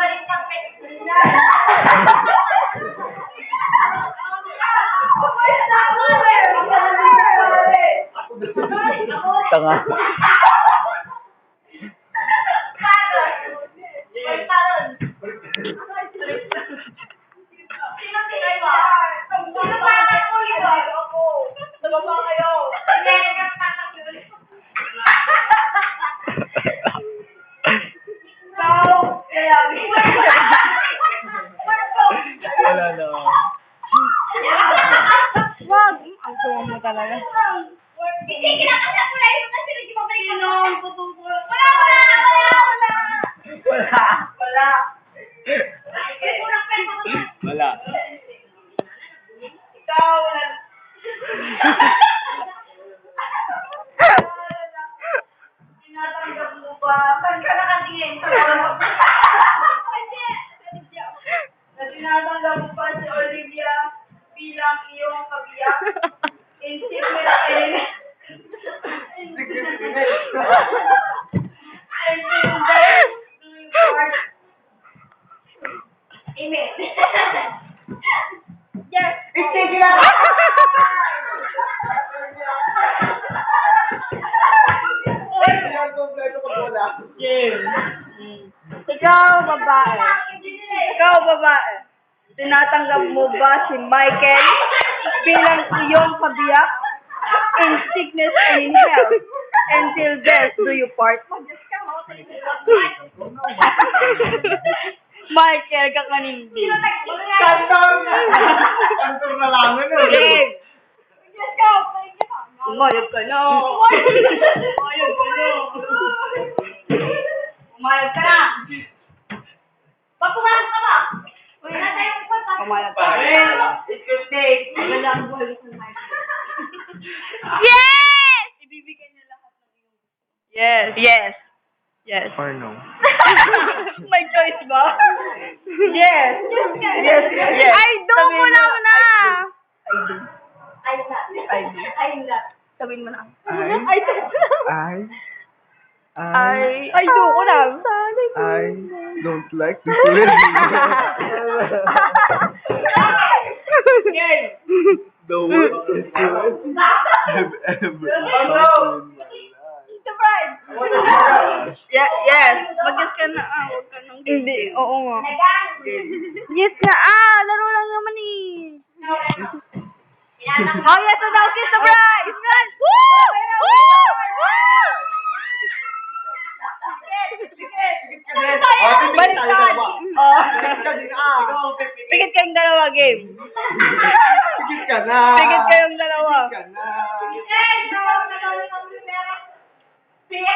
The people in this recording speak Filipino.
Balik ang pet. Tanga. Wala na. Wag! Ang tuwa mo talaga. Hindi, kinakasya ko na yun kasi nagkipabalik ko noon. Wala! Wala. Ikaw, tinatanggap mo ba? Saan ka nakatingin? Na tinatanggap mo ba si Olivia bilang iyong kabiyak? In secret and Amen. Yes. Ikaw, babae. Ikaw, babae. Tinatanggap mo ba si Michael bilang iyong kabiyak in sickness and in health? Until death do you part? Michael, kakanindi. Kantor na lang yun. Game. Umayag ka na. Umayag ka na. Pag pumasok ka ba? Wala tayong pagpasok. Umayag ka. It's your day. Wala ang buhay sa Michael. Yes! Ibibigay niya lahat ng iyong Yes. Yes. Yes. Or no? May choice ba? Yes. Yes. Yes. I do mo na muna. I'm not. I'm not. Sabihin mo na. I do ko na. don't like this wedding. Game. The worst I've ever done in my life. Surprise. Yes. Mag-yes ka na. Huwag ka nang hindi. Oo nga. Yes na. Laro lang naman eh. Oh, yes na daw. Kiss surprise. Run. Woo! Woo! Woo! Baliktad. Oh. Pikit kayong dalawa, game. Sigit ka na. Pikit kayong dalawa. Sigit ka na. Sige,